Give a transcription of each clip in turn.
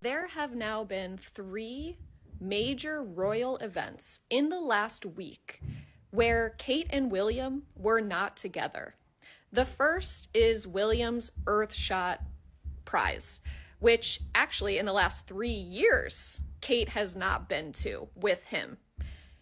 There have now been 3 major royal events in the last week where Kate and William were not together. The first is William's Earthshot Prize, which actually in the last 3 years, Kate has not been to with him.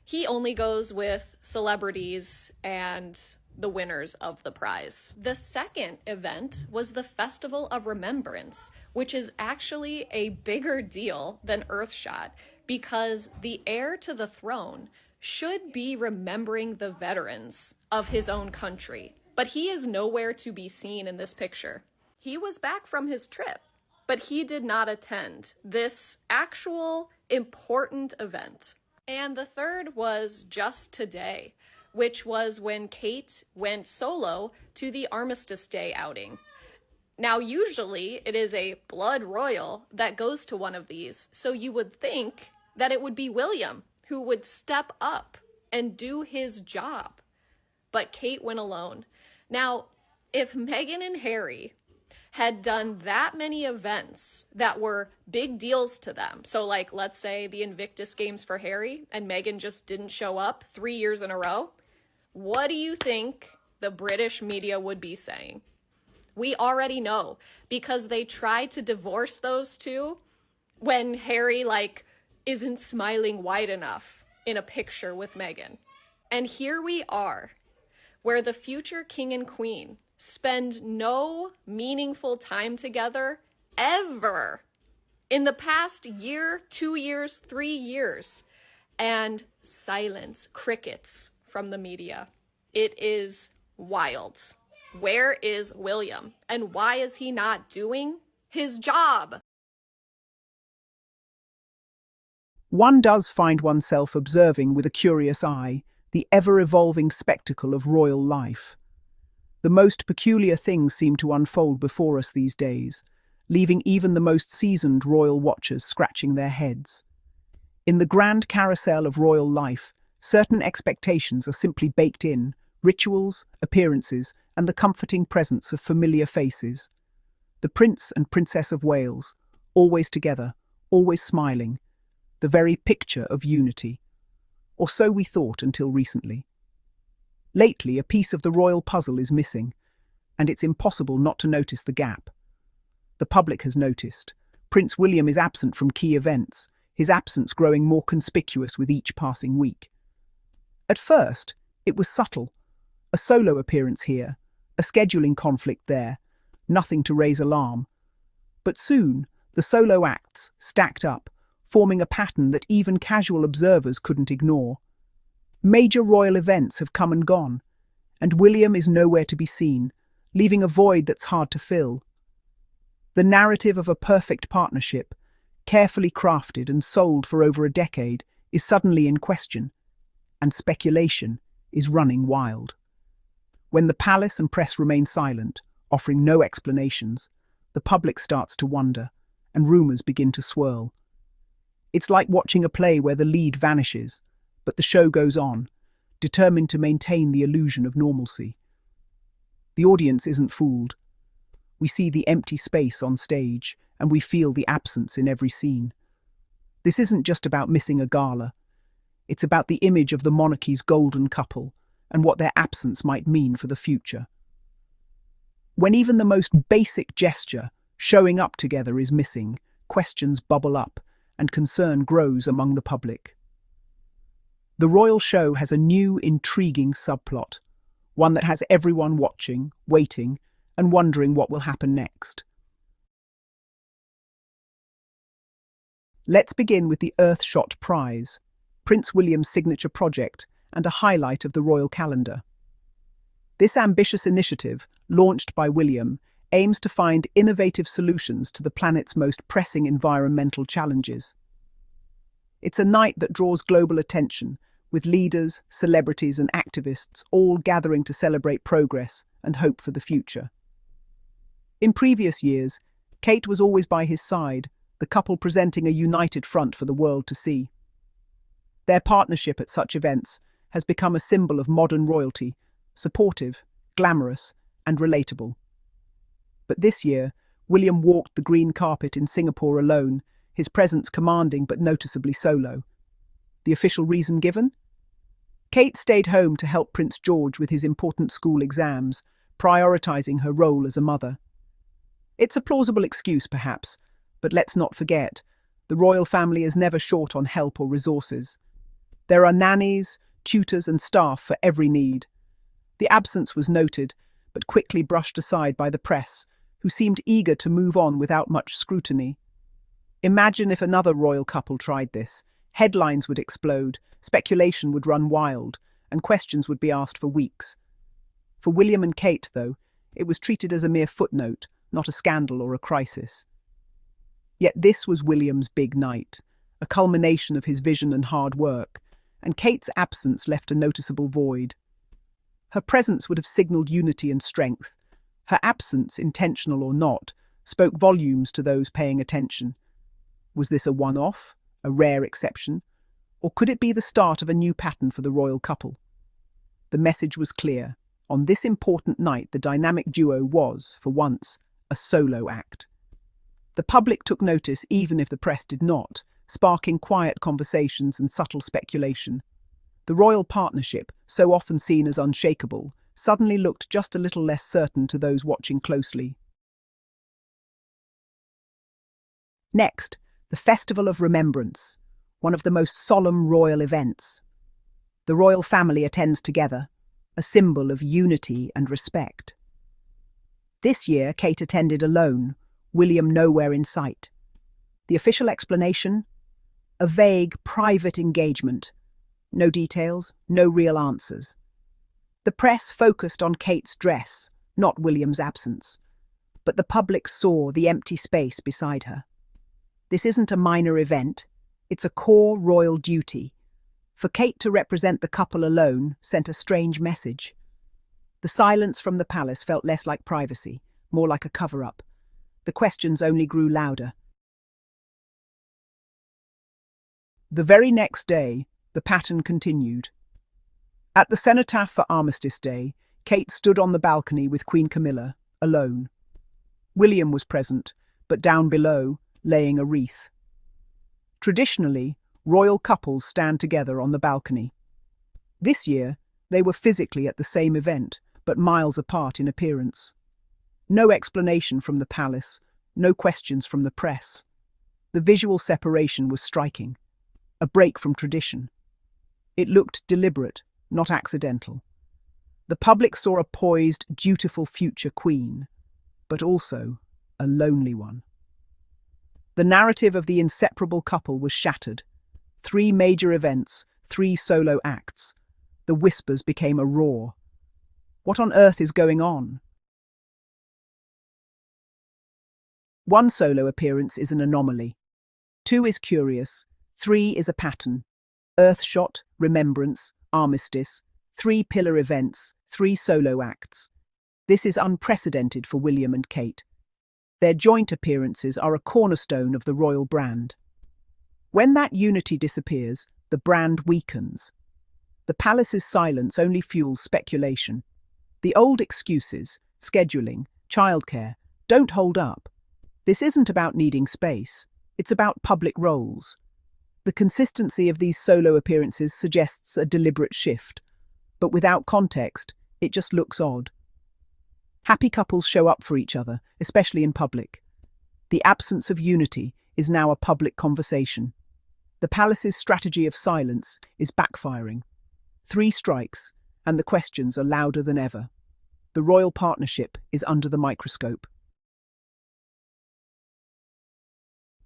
He only goes with celebrities and the winners of the prize. The second event was the Festival of Remembrance, which is actually a bigger deal than Earthshot because the heir to the throne should be remembering the veterans of his own country. But he is nowhere to be seen in this picture. He was back from his trip, but he did not attend this actual important event. And the third was just today, which was when Kate went solo to the Armistice Day outing. Now, usually it is a blood royal that goes to one of these, so you would think that it would be William who would step up and do his job. But Kate went alone. Now, if Meghan and Harry had done that many events that were big deals to them, so like, let's say the Invictus Games for Harry, and Meghan just didn't show up 3 years in a row, what do you think the British media would be saying? We already know, because they tried to divorce those two when Harry, isn't smiling wide enough in a picture with Meghan. And here we are, where the future king and queen spend no meaningful time together ever in the past year, 2 years, 3 years, and silence, crickets from the media. It is wild. Where is William? And why is he not doing his job? One does find oneself observing with a curious eye the ever-evolving spectacle of royal life. The most peculiar things seem to unfold before us these days, leaving even the most seasoned royal watchers scratching their heads. In the grand carousel of royal life, certain expectations are simply baked in: rituals, appearances, and the comforting presence of familiar faces. The Prince and Princess of Wales, always together, always smiling, the very picture of unity. Or so we thought until recently. Lately, a piece of the royal puzzle is missing, and it's impossible not to notice the gap. The public has noticed. Prince William is absent from key events, his absence growing more conspicuous with each passing week. At first, it was subtle. A solo appearance here, a scheduling conflict there, nothing to raise alarm. But soon, the solo acts stacked up, forming a pattern that even casual observers couldn't ignore. Major royal events have come and gone, and William is nowhere to be seen, leaving a void that's hard to fill. The narrative of a perfect partnership, carefully crafted and sold for over a decade, is suddenly in question, and speculation is running wild. When the palace and press remain silent, offering no explanations, the public starts to wonder, and rumours begin to swirl. It's like watching a play where the lead vanishes, but the show goes on, determined to maintain the illusion of normalcy. The audience isn't fooled. We see the empty space on stage, and we feel the absence in every scene. This isn't just about missing a gala. It's about the image of the monarchy's golden couple and what their absence might mean for the future. When even the most basic gesture, showing up together, is missing, questions bubble up and concern grows among the public. The royal show has a new, intriguing subplot, one that has everyone watching, waiting, and wondering what will happen next. Let's begin with the Earthshot Prize, Prince William's signature project and a highlight of the royal calendar. This ambitious initiative, launched by William, aims to find innovative solutions to the planet's most pressing environmental challenges. It's a night that draws global attention, with leaders, celebrities, and activists all gathering to celebrate progress and hope for the future. In previous years, Kate was always by his side, the couple presenting a united front for the world to see. Their partnership at such events has become a symbol of modern royalty, supportive, glamorous, and relatable. But this year, William walked the green carpet in Singapore alone, his presence commanding but noticeably solo. The official reason given? Kate stayed home to help Prince George with his important school exams, prioritizing her role as a mother. It's a plausible excuse, perhaps, but let's not forget, the royal family is never short on help or resources. There are nannies, tutors, and staff for every need. The absence was noted, but quickly brushed aside by the press, who seemed eager to move on without much scrutiny. Imagine if another royal couple tried this. Headlines would explode, speculation would run wild, and questions would be asked for weeks. For William and Kate, though, it was treated as a mere footnote, not a scandal or a crisis. Yet this was William's big night, a culmination of his vision and hard work, and Kate's absence left a noticeable void. Her presence would have signalled unity and strength. Her absence, intentional or not, spoke volumes to those paying attention. Was this a one-off, a rare exception, or could it be the start of a new pattern for the royal couple? The message was clear. On this important night, the dynamic duo was, for once, a solo act. The public took notice even if the press did not, sparking quiet conversations and subtle speculation. The royal partnership, so often seen as unshakable, suddenly looked just a little less certain to those watching closely. Next, the Festival of Remembrance, one of the most solemn royal events. The royal family attends together, a symbol of unity and respect. This year, Kate attended alone, William nowhere in sight. The official explanation? A vague, private engagement. No details, no real answers. The press focused on Kate's dress, not William's absence, but the public saw the empty space beside her. This isn't a minor event, it's a core royal duty. For Kate to represent the couple alone sent a strange message. The silence from the palace felt less like privacy, more like a cover-up. The questions only grew louder. The very next day, the pattern continued. At the cenotaph for Armistice Day, Kate stood on the balcony with Queen Camilla, alone. William was present, but down below, laying a wreath. Traditionally, royal couples stand together on the balcony. This year, they were physically at the same event, but miles apart in appearance. No explanation from the palace, no questions from the press. The visual separation was striking, a break from tradition. It looked deliberate, not accidental. The public saw a poised, dutiful future queen, but also a lonely one. The narrative of the inseparable couple was shattered. 3 major events, 3 solo acts. The whispers became a roar. What on earth is going on? 1 solo appearance is an anomaly. 2 is curious. 3 is a pattern. Earthshot, Remembrance, Armistice, 3 pillar events, 3 solo acts. This is unprecedented for William and Kate. Their joint appearances are a cornerstone of the royal brand. When that unity disappears, the brand weakens. The palace's silence only fuels speculation. The old excuses, scheduling, childcare, don't hold up. This isn't about needing space. It's about public roles. The consistency of these solo appearances suggests a deliberate shift, but without context, it just looks odd. Happy couples show up for each other, especially in public. The absence of unity is now a public conversation. The palace's strategy of silence is backfiring. 3 strikes, and the questions are louder than ever. The royal partnership is under the microscope.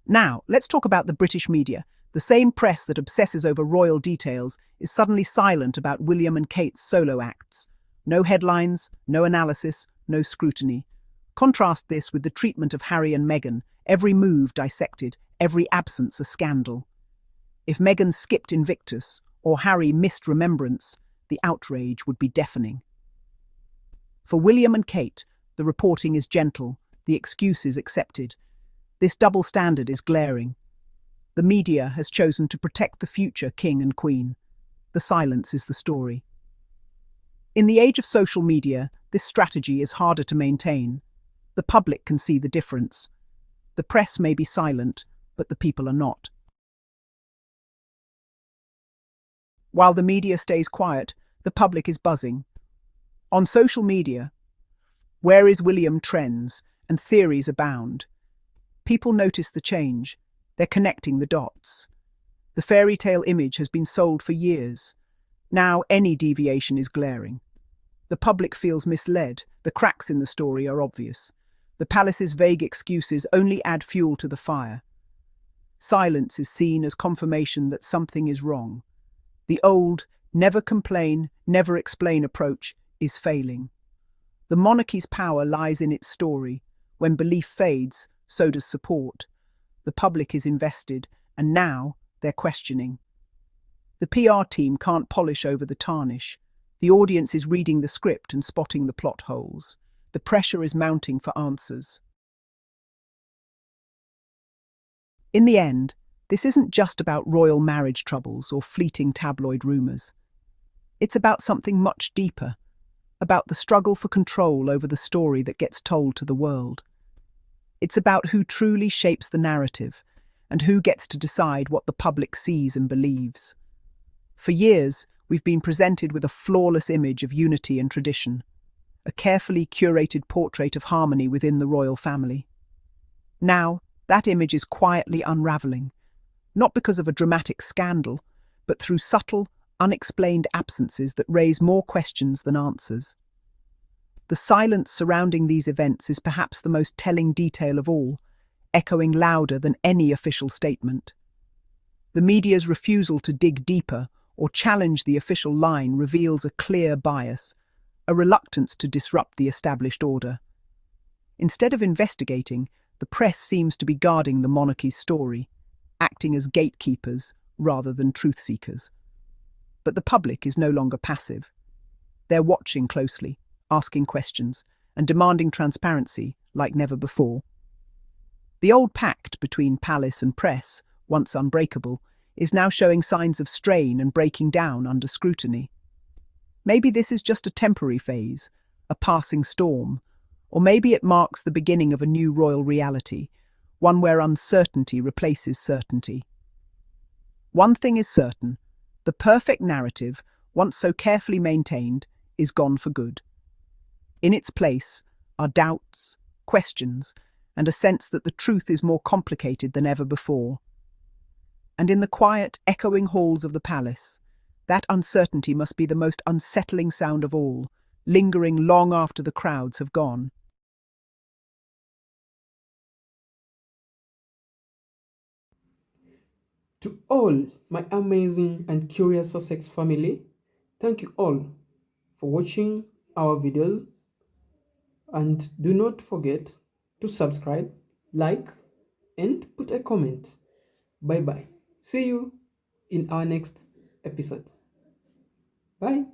Now, let's talk about the British media. The same press that obsesses over royal details is suddenly silent about William and Kate's solo acts. No headlines, no analysis, no scrutiny. Contrast this with the treatment of Harry and Meghan, every move dissected, every absence a scandal. If Meghan skipped Invictus, or Harry missed Remembrance, the outrage would be deafening. For William and Kate, the reporting is gentle, the excuses accepted. This double standard is glaring. The media has chosen to protect the future king and queen. The silence is the story. In the age of social media, this strategy is harder to maintain. The public can see the difference. The press may be silent, but the people are not. While the media stays quiet, the public is buzzing. On social media, "Where is William?" trends and theories abound. People notice the change. They're connecting the dots. The fairy tale image has been sold for years. Now any deviation is glaring. The public feels misled. The cracks in the story are obvious. The palace's vague excuses only add fuel to the fire. Silence is seen as confirmation that something is wrong. The old, never complain, never explain approach is failing. The monarchy's power lies in its story. When belief fades, so does support. The public is invested, and now they're questioning. The PR team can't polish over the tarnish. The audience is reading the script and spotting the plot holes. The pressure is mounting for answers. In the end, this isn't just about royal marriage troubles or fleeting tabloid rumours. It's about something much deeper, about the struggle for control over the story that gets told to the world. It's about who truly shapes the narrative and who gets to decide what the public sees and believes. For years, we've been presented with a flawless image of unity and tradition, a carefully curated portrait of harmony within the royal family. Now, that image is quietly unravelling, not because of a dramatic scandal, but through subtle, unexplained absences that raise more questions than answers. The silence surrounding these events is perhaps the most telling detail of all, echoing louder than any official statement. The media's refusal to dig deeper or challenge the official line reveals a clear bias, a reluctance to disrupt the established order. Instead of investigating, the press seems to be guarding the monarchy's story, acting as gatekeepers rather than truth seekers. But the public is no longer passive. They're watching closely, asking questions, and demanding transparency like never before. The old pact between palace and press, once unbreakable, is now showing signs of strain and breaking down under scrutiny. Maybe this is just a temporary phase, a passing storm, or maybe it marks the beginning of a new royal reality, one where uncertainty replaces certainty. One thing is certain: the perfect narrative, once so carefully maintained, is gone for good. In its place are doubts, questions, and a sense that the truth is more complicated than ever before. And in the quiet, echoing halls of the palace, that uncertainty must be the most unsettling sound of all, lingering long after the crowds have gone. To all my amazing and curious Sussex family, thank you all for watching our videos, and do not forget to subscribe, like, and put a comment. Bye bye. See you in our next episode. Bye.